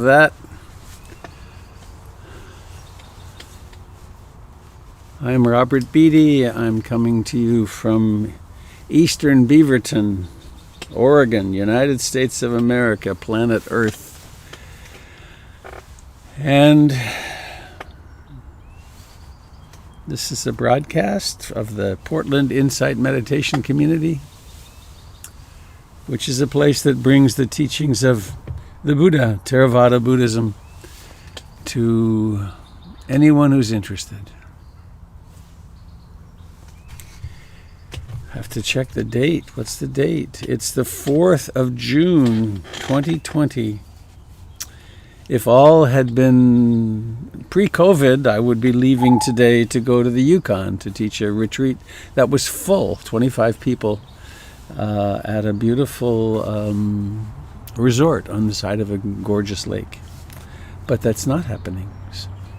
That I'm Robert Beatty. I'm coming to you from Eastern Beaverton, Oregon, United States of America, planet Earth. And this is a broadcast of the Portland Insight Meditation Community, which is a place that brings the teachings of the Buddha, Theravada Buddhism, to anyone who's interested. I have to check the date. What's the date? It's the 4th of June, 2020. If all had been pre-COVID, I would be leaving today to go to the Yukon to teach a retreat that was full, 25 people, at a beautiful resort on the side of a gorgeous lake. But that's not happening.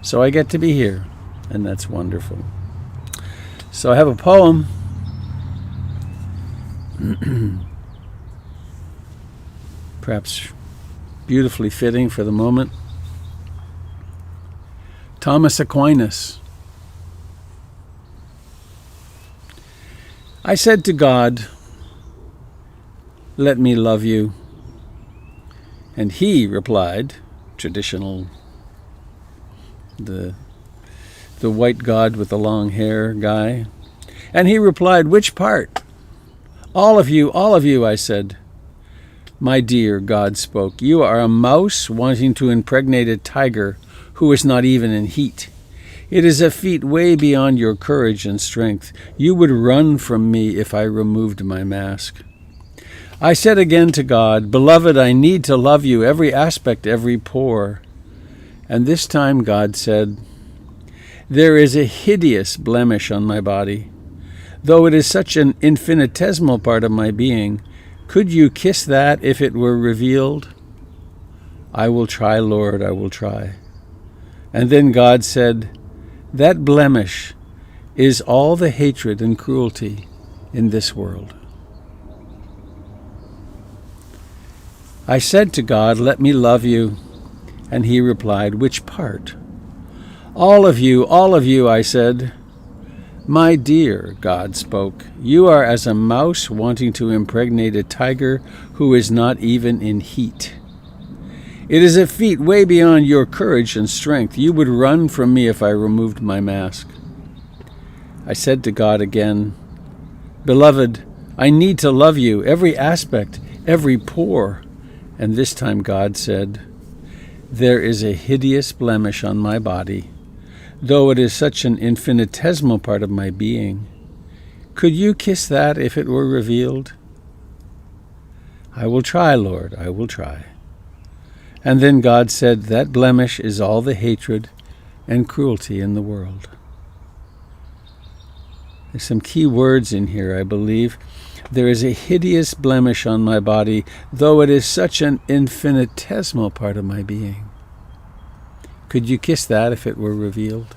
So I get to be here, and that's wonderful. So I have a poem. Perhaps beautifully fitting for the moment. Thomas Aquinas. I said to God, "Let me love you." And he replied, traditional, the white God with the long hair guy. And he replied, "Which part?" All of you, I said. "My dear," God spoke, "you are a mouse wanting to impregnate a tiger who is not even in heat. It is a feat way beyond your courage and strength. You would run from me if I removed my mask." I said again to God, "Beloved, I need to love you, every aspect, every pore." And this time God said, "There is a hideous blemish on my body. Though it is such an infinitesimal part of my being, could you kiss that if it were revealed?" "I will try, Lord, I will try." And then God said, "That blemish is all the hatred and cruelty in this world." I said to God, "Let me love you." And he replied, "Which part?" All of you, I said. "My dear," God spoke, "you are as a mouse wanting to impregnate a tiger who is not even in heat. It is a feat way beyond your courage and strength. You would run from me if I removed my mask." I said to God again, "Beloved, I need to love you, every aspect, every pore." And this time God said, "There is a hideous blemish on my body, though it is such an infinitesimal part of my being. Could you kiss that if it were revealed?" "I will try, Lord, I will try." And then God said, "That blemish is all the hatred and cruelty in the world." There's some key words in here, I believe. There is a hideous blemish on my body, though it is such an infinitesimal part of my being. Could you kiss that if it were revealed?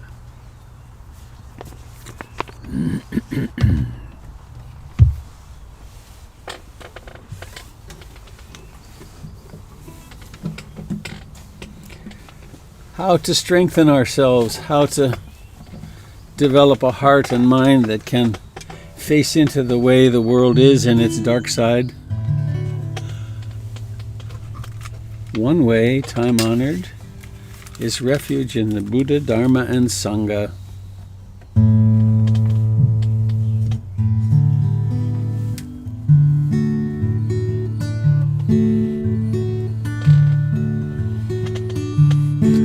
How to strengthen ourselves, how to develop a heart and mind that can face into the way the world is in its dark side. One way, time-honored, is refuge in the Buddha, Dharma, and Sangha.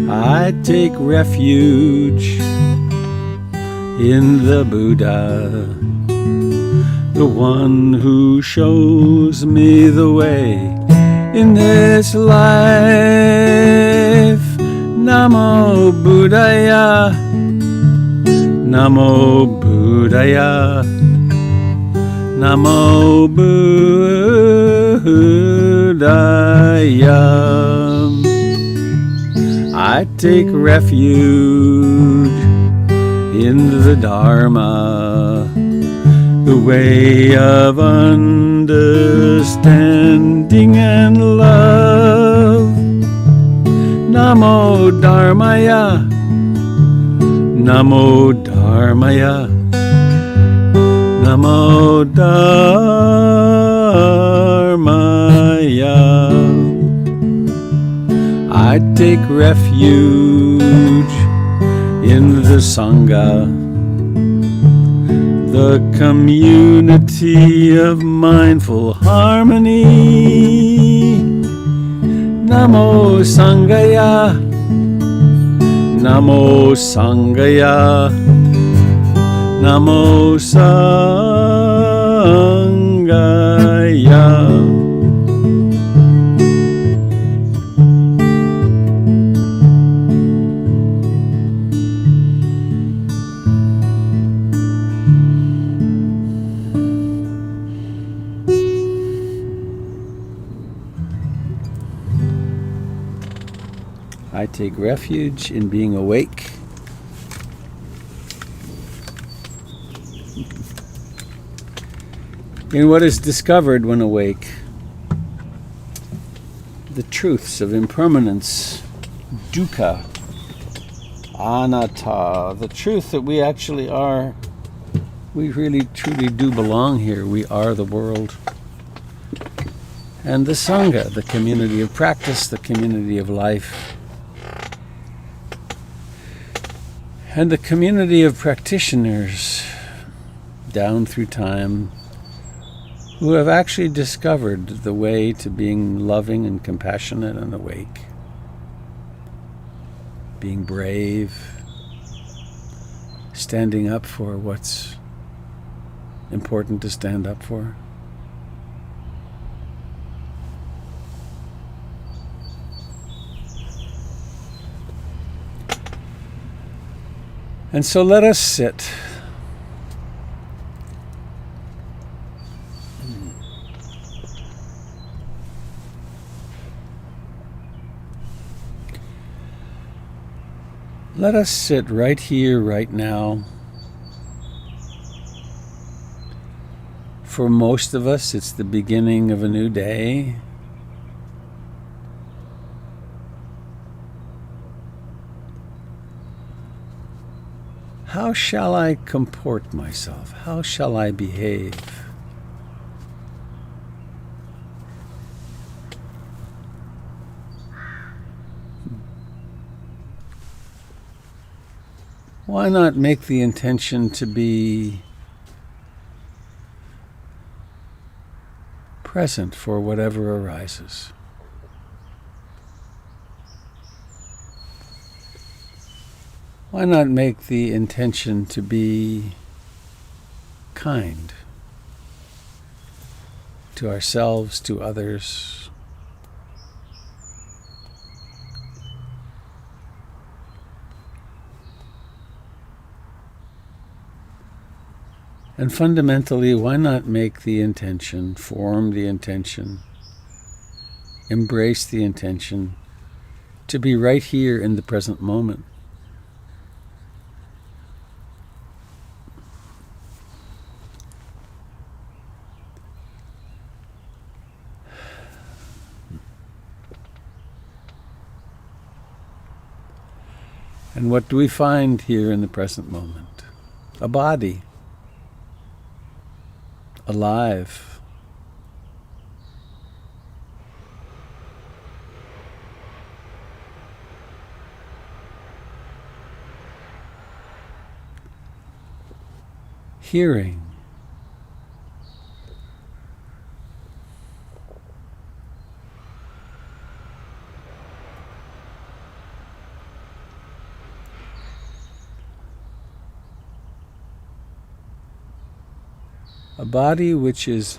I take refuge in the Buddha, the one who shows me the way in this life. Namo Buddhaya, Namo Buddhaya, Namo Buddhaya. I take refuge in the Dharma, the way of understanding and love. Namo Dharmaya, Namo Dharmaya, Namo Dharmaya. I take refuge in the Sangha, the community of mindful harmony. Namo Sangaya, Namo Sangaya, Namo Sangaya. I take refuge in being awake. In what is discovered when awake, the truths of impermanence, dukkha, anatta, the truth that we actually are, we really truly do belong here, we are the world. And the Sangha, the community of practice, the community of life, and the community of practitioners down through time who have actually discovered the way to being loving and compassionate and awake, being brave, standing up for what's important to stand up for. And so let us sit. Let us sit right here, right now. For most of us, it's the beginning of a new day. How shall I comport myself? How shall I behave? Why not make the intention to be present for whatever arises? Why not make the intention to be kind to ourselves, to others? And fundamentally, why not make the intention, form the intention, embrace the intention to be right here in the present moment? And what do we find here in the present moment? A body, alive, hearing, a body which is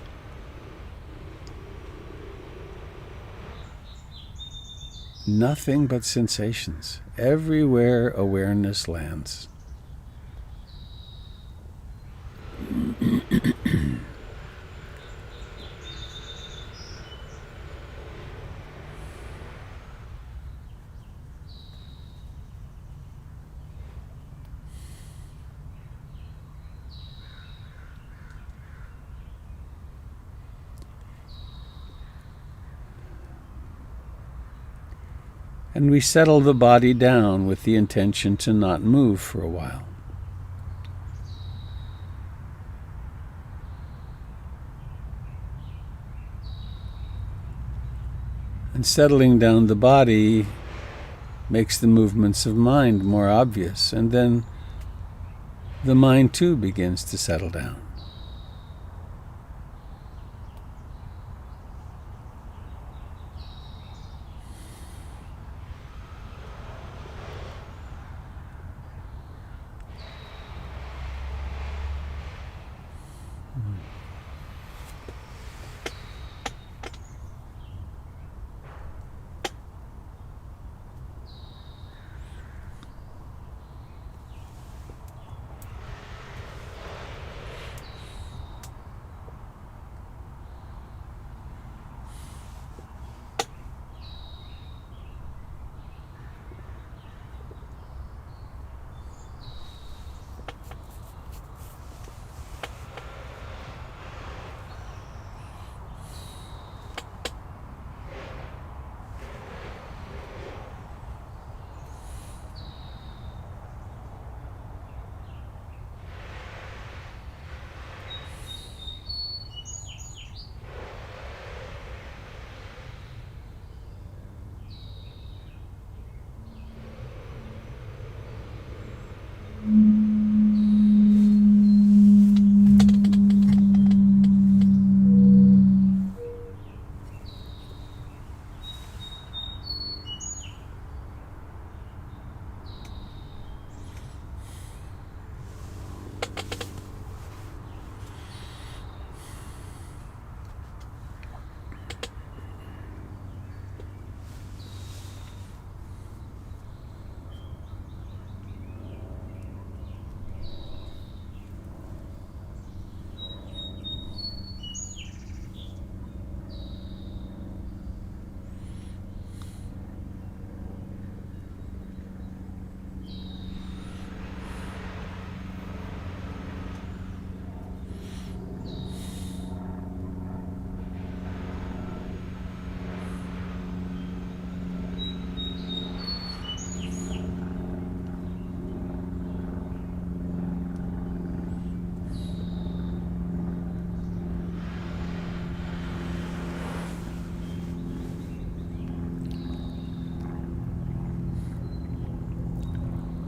nothing but sensations. Everywhere awareness lands. And we settle the body down with the intention to not move for a while. And settling down the body makes the movements of mind more obvious, and then the mind too begins to settle down.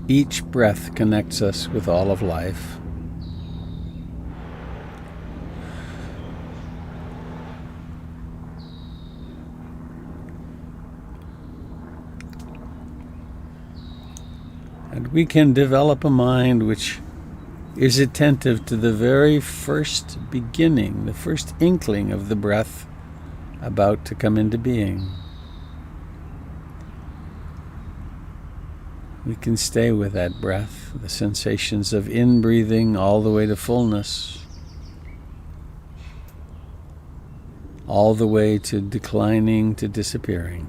Each breath connects us with all of life. And we can develop a mind which is attentive to the very first beginning, the first inkling of the breath about to come into being. We can stay with that breath, the sensations of in-breathing all the way to fullness, all the way to declining, to disappearing.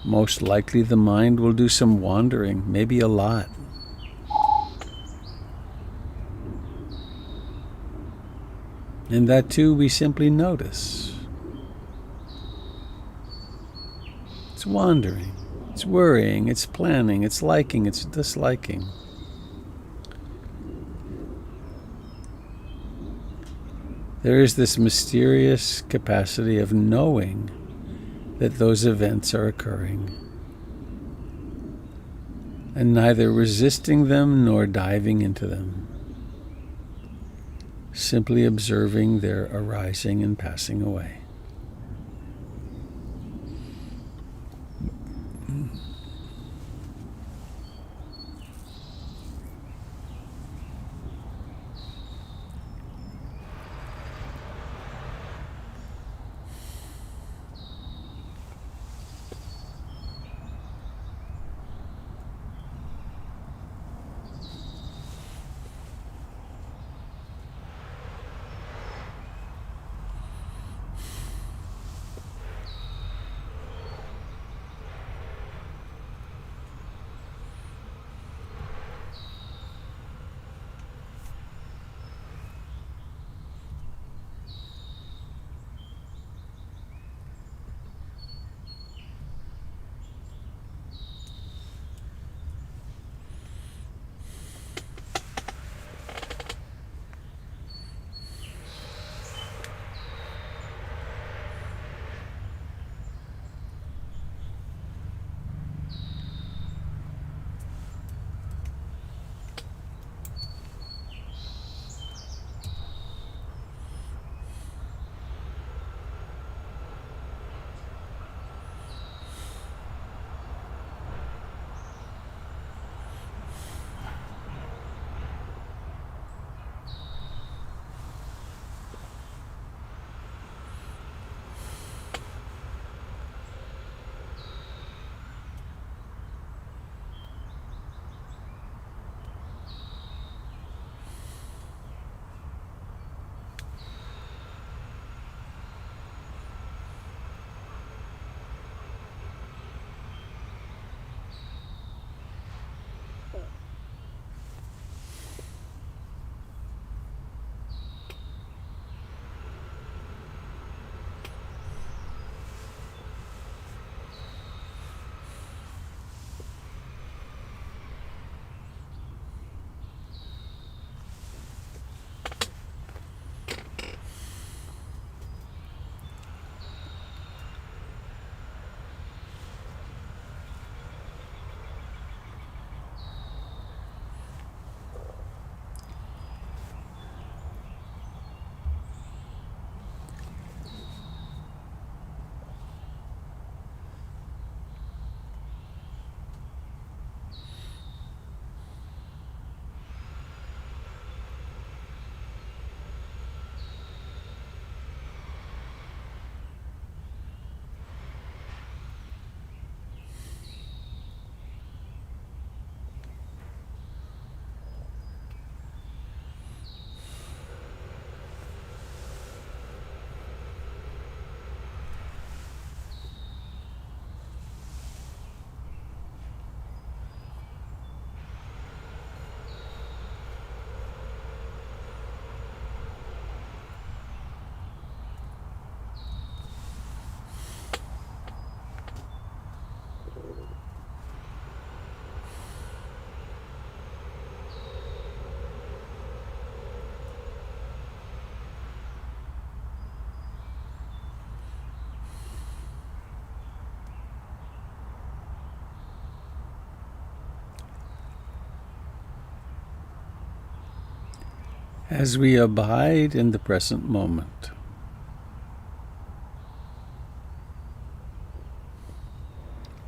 Most likely the mind will do some wandering, maybe a lot. And that too we simply notice. It's wandering, it's worrying, it's planning, it's liking, it's disliking. There is this mysterious capacity of knowing that those events are occurring, and neither resisting them nor diving into them. Simply observing their arising and passing away. as we abide in the present moment.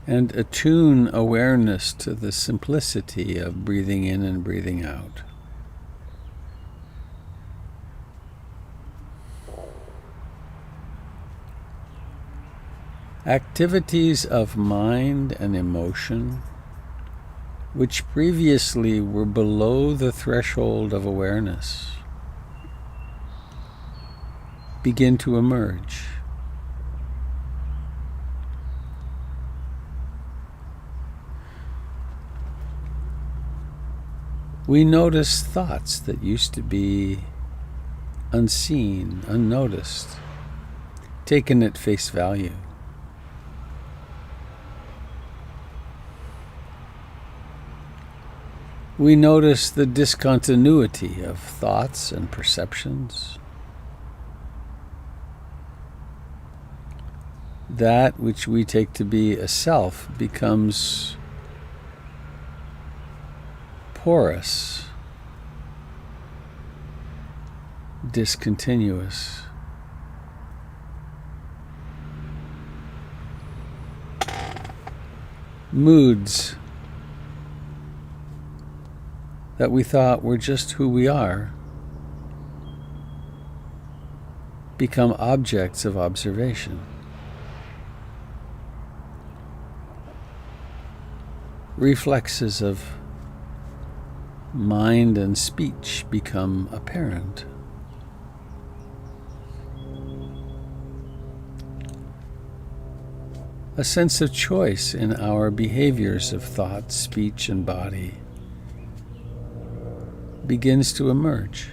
And attune awareness to the simplicity of breathing in and breathing out. Activities of mind and emotion, which previously were below the threshold of awareness, begin to emerge. We notice thoughts that used to be unseen, unnoticed, taken at face value. We notice the discontinuity of thoughts and perceptions. That which we take to be a self becomes porous, discontinuous. Moods that we thought were just who we are become objects of observation. Reflexes of mind and speech become apparent. A sense of choice in our behaviors of thought, speech, and body begins to emerge.